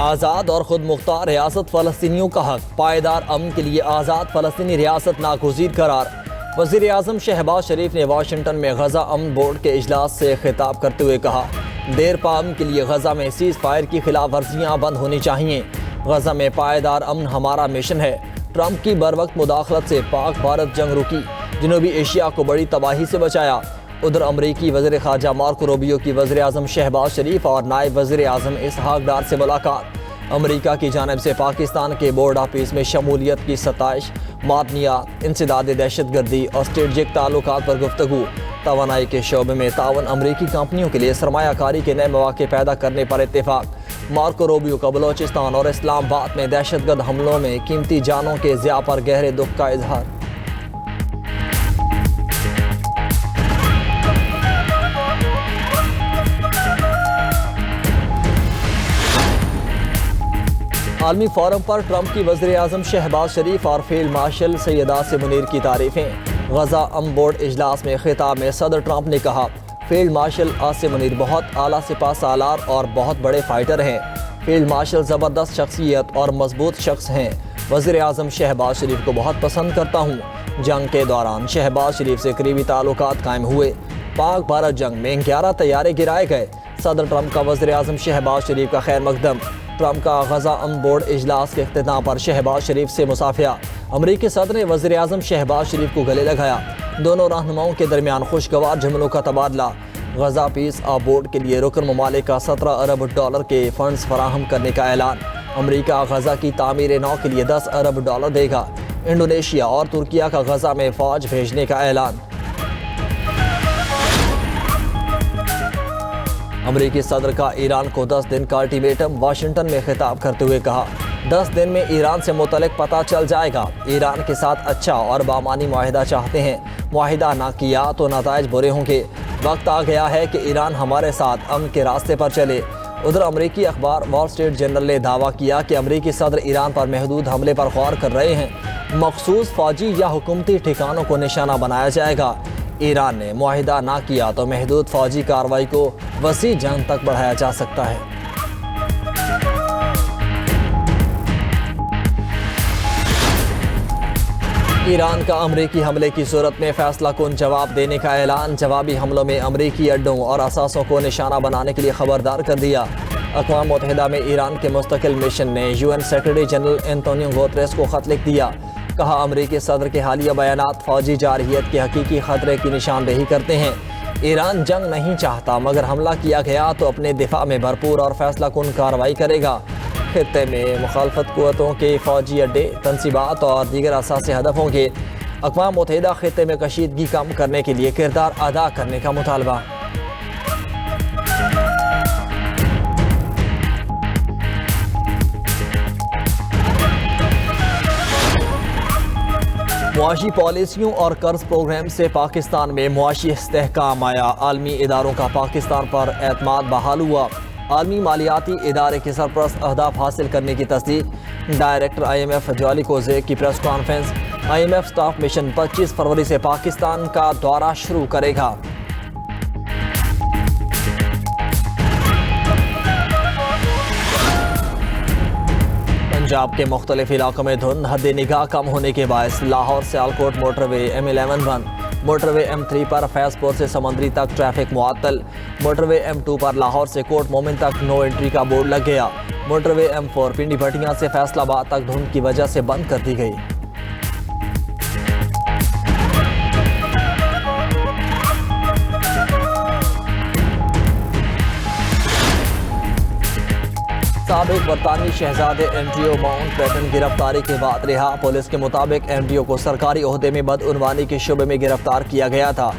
आज़ाद और खुद मुख्तार रियासत फ़लस्तीनियों का हक, पायदार अमन के लिए आज़ाद फ़लस्तीनी रियासत नागुज़ीर करार। वज़ीर आज़म शहबाज शरीफ ने वाशिंगटन में गज़ा अमन बोर्ड के इजलास से खिताब करते हुए कहा, देर पा अमन के लिए गज़ा में सीज़ फायर की खिलाफ वर्जियाँ बंद होनी चाहिए। गज़ा में पायदार अमन हमारा मिशन है। ट्रंप की बरवक्त मुदाखलत से पाक भारत जंग रुकी, जनूबी एशिया को बड़ी तबाही से बचाया। उधर अमरीकी वज़ीर ख़ारजा मार्को रूबियो की वज़ीर आज़म शहबाज शरीफ और नायब वज़ीर आज़म इसहाक डार से मुलाकात। अमरीका की जानिब से पाकिस्तान के बोर्ड ऑफिस में शमूलियत की सताइश, मादनियात, इंसदाद दहशतगर्दी और स्ट्रेटजिक ताल्लुकात पर गुफ्तगू। तवानाई के शोबे में तावन अमरीकी कंपनियों के लिए सरमायाकारी के नए मौके पैदा करने पर इत्तेफाक। मार्को रूबियो का बलोचिस्तान और इस्लामाबाद में दहशतगर्द हमलों में कीमती जानों के ज़िया पर गहरे दुख का इजहार। आलमी फोरम पर ट्रंप की वज़ीर आज़म शहबाज शरीफ और फील्ड मार्शल सैयद आसिम मुनीर की तारीफ़ें। गज़ा अमन बोर्ड इजलास में खिताब में सदर ट्रंप ने कहा, फील्ड मार्शल आसिम मुनीर बहुत आला सिपा सालार और बहुत बड़े फाइटर हैं। फील्ड मार्शल ज़बरदस्त शख्सियत और मजबूत शख्स हैं। वज़ीर आज़म शहबाज शरीफ को बहुत पसंद करता हूँ। जंग के दौरान शहबाज शरीफ से करीबी ताल्लुकात कायम हुए। पाक भारत जंग में 11 तैयारे गिराए गए। सदर ट्रंप का वज़ीर आज़म शहबाज शरीफ का खैर मकदम। ट्रंप का गज़ा अमन बोर्ड इजलास के इख्तिताम पर शहबाज शरीफ से मुसाफिया। अमरीकी सदर ने वज़ीर आज़म शहबाज शरीफ को गले लगाया। दोनों रहनुमाओं के दरमियान खुशगवार जुमलों का तबादला। गज़ा पीस ऑफ बोर्ड के लिए रुकन ममालिक का 17 अरब डॉलर के फंड्स फराहम करने का ऐलान। अमरीका गज़ा की तामीर नौ के लिए 10 अरब डॉलर देगा। इंडोनेशिया और तुर्किया का गज़ा में फ़ौज भेजने का ऐलान। अमरीकी सदर का ईरान को 10 दिन का अल्टीमेटम। वाशिंगटन में खिताब करते हुए कहा, 10 दिन में ईरान से मुतल्लिक पता चल जाएगा। ईरान के साथ अच्छा और बामानी मुआहिदा चाहते हैं। मुआहिदा ना किया तो नताइज बुरे होंगे। वक्त आ गया है कि ईरान हमारे साथ अमन के रास्ते पर चले। उधर अमरीकी अखबार वॉल स्ट्रीट जर्नल ने दावा किया कि अमरीकी सदर ईरान पर महदूद हमले पर गौर कर रहे हैं। मखसूस फौजी या हुकूमती ठिकानों को निशाना बनाया जाएगा। ईरान ने मुआहिदा ना किया तो महदूद फौजी कार्रवाई को वसी जंग तक बढ़ाया जा सकता है। ईरान का अमरीकी हमले की सूरत में फैसला कुन जवाब देने का ऐलान। जवाबी हमलों में अमरीकी अड्डों और असासों को निशाना बनाने के लिए खबरदार कर दिया। अक़वाम मुत्तहिदा में ईरान के मुस्तकिल मिशन ने UN secretary general Antonio Guterres को खत लिख दिया। कहा, अमरीकी सदर के हालिया बयानात फौजी जारहियत के हकीकी खतरे की निशानदेही करते हैं। ईरान जंग नहीं चाहता, मगर हमला किया गया तो अपने दिफा में भरपूर और फैसला कुन कार्रवाई करेगा। खित्ते में मुखालफत कुव्वतों के फौजी अड्डे, तनसीबात और दीगर असासी हदफ होंगे। अक़वाम मुत्तहिदा खित्ते में कशीदगी कम करने के लिए किरदार अदा करने का मुतालबा। मुआशी पॉलिसियों और कर्ज प्रोग्राम से पाकिस्तान में मुआशी इस्तेहकाम आया। आलमी इदारों का पाकिस्तान पर एतमाद बहाल हुआ। आलमी मालियाती इदारे के सरपरस्त अहदाफ हासिल करने की तस्दीक। डायरेक्टर IMF जॉली कोज़ेक की press conference. IMF staff mission 25 फरवरी से पाकिस्तान का दौरा शुरू करेगा। पंजाब के मुख्तलिफ इलाकों में धुंध, हद निगाह कम होने के बायस लाहौर सियालकोट मोटरवे M11 बंद। मोटरवे M3 पर फैज़पुर से समंदरी तक ट्रैफिक मुअत्तल। मोटरवे M2 पर लाहौर से कोट मोमिन तक नो एंट्री का बोर्ड लग गया। मोटरवे M4 पिंडी भटियां से फैसलाबाद तक धुंध की वजह से बंद कर दी गई। साबिक बरतानवी शहजादे एंड्रियो माउंटबेटन गिरफ्तारी के बाद रिहा। पुलिस के मुताबिक एंड्रियो को सरकारी ओहदे में बदउनवानी के शुबे में गिरफ्तार किया गया था।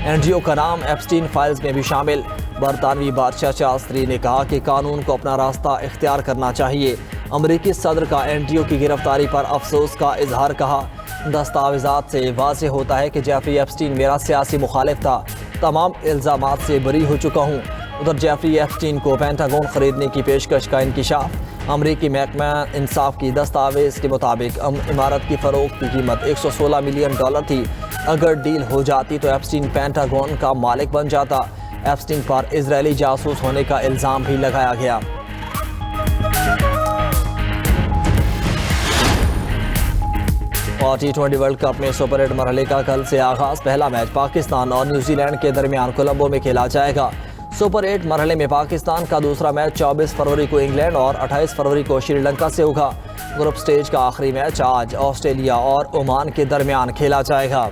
एंड्रियो का नाम एप्स्टीन फाइल्स में भी शामिल। बरतानवी बादशाह चार्ल्स III ने कहा कि कानून को अपना रास्ता इख्तियार करना चाहिए। अमरीकी सदर का एंड्रियो की गिरफ्तारी पर अफसोस का इजहार। कहा, दस्तावेजात से वाज़ेह होता है कि जेफरी एप्स्टीन मेरा सियासी मुखालिफ था। तमाम इल्ज़ामात से बरी हो चुका हूँ। उधर जेफरी एप्स्टीन को पेंटागन खरीदने की पेशकश का इंकिशाफ। अमरीकी महकमा इंसाफ की दस्तावेज़ के मुताबिक इमारत की फ़रोख्त की कीमत $116 मिलियन थी। अगर डील हो जाती तो एप्स्टीन पेंटागन का मालिक बन जाता। एप्स्टीन पर इजरायली जासूस होने का इल्ज़ाम भी लगाया गया। और T20 वर्ल्ड कप में सुपर 8 मरहले का कल से आगाज। पहला मैच पाकिस्तान और न्यूजीलैंड के दरमियान कोलंबो में खेला जाएगा। सुपर 8 मरहले में पाकिस्तान का दूसरा मैच 24 फरवरी को इंग्लैंड और 28 फरवरी को श्रीलंका से होगा। ग्रुप स्टेज का आखिरी मैच आज ऑस्ट्रेलिया और ओमान के दरमियान खेला जाएगा।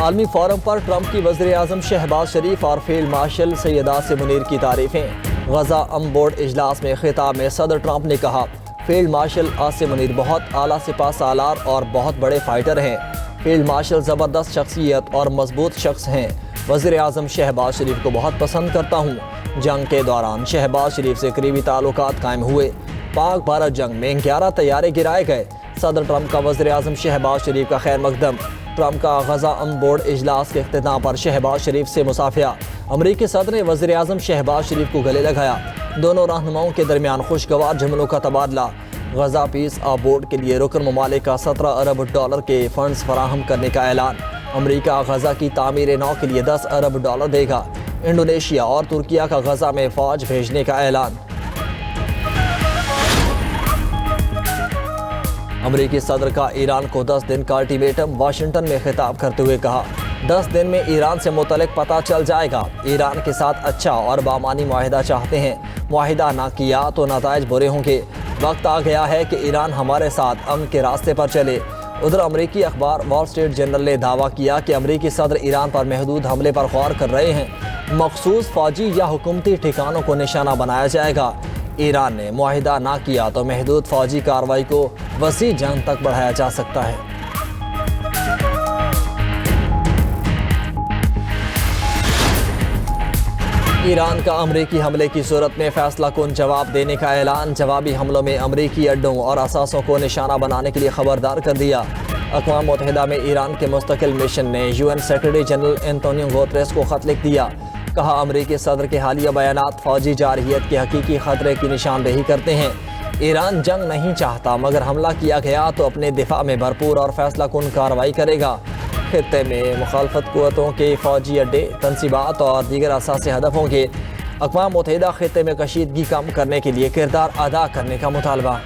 आलमी फोरम पर ट्रंप की वज़ीर-ए-आज़म शहबाज शरीफ और फील्ड मार्शल सैयद आसिम मुनीर की तारीफें। गजा अम्बोर्ड इजलास में खिताब में सदर ट्रंप ने कहा, फील्ड मार्शल आसिम मुनीर बहुत आला सिपा सालार और बहुत बड़े फाइटर हैं। फील्ड मार्शल ज़बरदस्त शख्सियत और मजबूत शख्स हैं। वज़ीर-ए-आज़म शहबाज शरीफ को बहुत पसंद करता हूँ। जंग के दौरान शहबाज शरीफ से करीबी ताल्लुकात कायम हुए। पाक भारत जंग में 11 तैयारे गिराए गए। सदर ट्रंप का वज़ीर-ए-आज़म शहबाज शरीफ का खैर मकदम। ट्रंप का गजा अम्बोर्ड इजलास के इख्तिताम पर शहबाज शरीफ से मुसाफिया। अमरीकी सदर ने वज़ीर-ए-आज़म शहबाज शरीफ को गले लगाया। दोनों रहनुमाओं के दरमियान खुशगवार जुमलों का तबादला। गजा पीस बोर्ड के लिए रुकन ममालिक का 17 अरब डॉलर के फंड्स फराहम करने का ऐलान। अमरीका गजा की तामीर नौ के लिए 10 अरब डॉलर देगा। इंडोनेशिया और तुर्किया का गजा में फौज भेजने का ऐलान। अमरीकी सदर का ईरान को 10 दिन का अल्टीमेटम। वाशिंगटन में खिताब करते हुए कहा, 10 दिन में ईरान से मुतल्लिक पता चल जाएगा। ईरान के साथ अच्छा और बामानी मुआहिदा चाहते हैं। मुआहिदा ना किया तो नताइज बुरे होंगे। वक्त आ गया है कि ईरान हमारे साथ अमन के रास्ते पर चले। उधर अमरीकी अखबार वॉल स्ट्रीट जर्नल ने दावा किया कि अमरीकी सदर ईरान पर महदूद हमले पर गौर कर रहे हैं। मखसूस फौजी या हुकूमती ठिकानों को निशाना बनाया जाएगा। ईरान ने मुआहिदा ना किया तो महदूद फौजी कार्रवाई को वसी जंग तक बढ़ाया जा सकता है। ईरान का अमरीकी हमले की सूरत में फैसला कुन जवाब देने का ऐलान। जवाबी हमलों में अमरीकी अड्डों और असासों को निशाना बनाने के लिए खबरदार कर दिया। अक़वाम मुत्तहिदा में ईरान के मुस्तकिल मिशन ने UN secretary general Antonio Guterres को खत लिख दिया। कहा, अमरीकी सदर के हालिया बयानात फौजी जारहियत के हकीकी खतरे की निशानदेही करते हैं। ईरान जंग नहीं चाहता, मगर हमला किया गया तो अपने दिफा में भरपूर और फैसला कुन कार्रवाई करेगा। खित्ते में मुखालफत कुव्वतों के फौजी अड्डे, तनसीबात और दीगर असासी हदफ होंगे। अक़वाम मुत्तहिदा खित्ते में कशीदगी कम करने के लिए किरदार अदा करने का मुतालबा।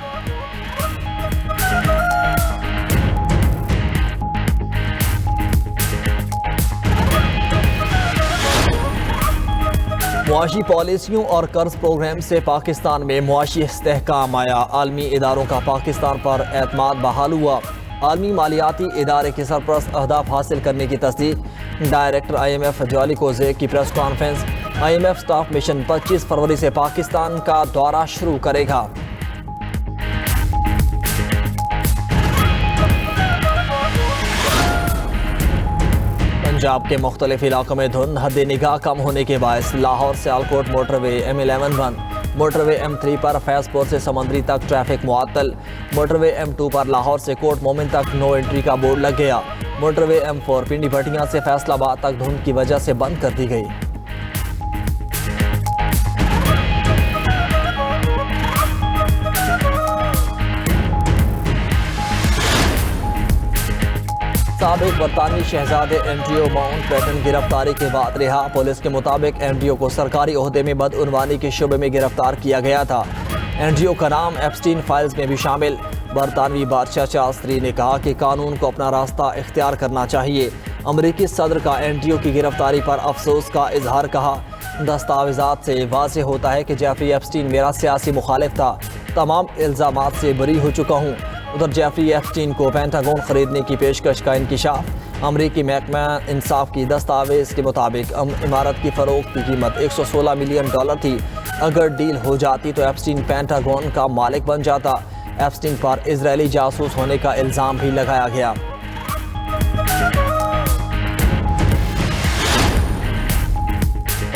मुआशी पॉलिसियों और कर्ज प्रोग्राम से पाकिस्तान में मुआशी इस्तेहकाम आया। आलमी इदारों का पाकिस्तान पर एतमाद बहाल हुआ। आलमी मालियाती इदारे के सरपरस्त अहदाफ हासिल करने की तस्दीक। डायरेक्टर IMF जॉली कोजे की press conference. IMF staff mission 25 फरवरी से पाकिस्तान का दौरा शुरू करेगा। पंजाब के मुख्तलिफ इलाकों में धुंध हद निगाह कम होने के बायस लाहौर सियालकोट मोटरवे M11 बंद। मोटरवे M3 पर फैजपुर से समंदरी तक ट्रैफिक मुअत्तल। मोटरवे M2 पर लाहौर से कोट मोमिन तक नो एंट्री का बोर्ड लग गया। मोटरवे M4 पिंडी भटियां से फैसलाबाद तक धुंध की वजह से बंद कर दी गई। साबिक बरतानवी शहजादे एंड्रियो माउंटबेटन गिरफ्तारी के बाद रिहा। पुलिस के मुताबिक एंड्रियो को सरकारी ओहदे में बदउनवानी के शुबे में गिरफ्तार किया गया था। एंड्रियो का नाम एप्स्टीन फाइल्स में भी शामिल। बरतानवी बादशाह चार्ल्स III ने कहा कि कानून को अपना रास्ता इख्तियार करना चाहिए। अमरीकी सदर का एंड्रियो की गिरफ्तारी पर अफसोस का इजहार। कहा, दस्तावेजात से वाज़ेह होता है कि जेफरी एप्स्टीन मेरा सियासी मुखालिफ था। तमाम इल्ज़ामात से बरी हो चुका हूँ। उधर जेफरी एप्स्टीन को पेंटागन खरीदने की पेशकश का इंकिशाफ। अमरीकी महकमा इंसाफ की दस्तावेज के मुताबिक इमारत की फ़रोख्त की कीमत $116 मिलियन थी। अगर डील हो जाती तो एप्स्टीन पेंटागन का मालिक बन जाता। एप्स्टीन पर इजरायली जासूस होने का इल्ज़ाम भी लगाया गया।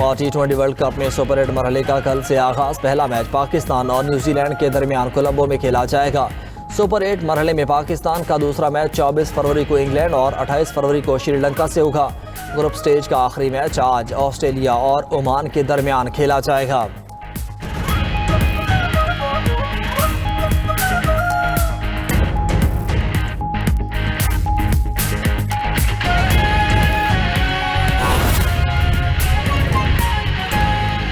और T20 वर्ल्ड कप में सुपर 8 मरहले का कल से आगाज। पहला मैच पाकिस्तान और न्यूजीलैंड के दरमियान कोलंबो में खेला जाएगा। सुपर 8 मरहले में पाकिस्तान का दूसरा मैच 24 फरवरी को इंग्लैंड और 28 फरवरी को श्रीलंका से होगा। ग्रुप स्टेज का आखिरी मैच आज ऑस्ट्रेलिया और ओमान के दरमियान खेला जाएगा।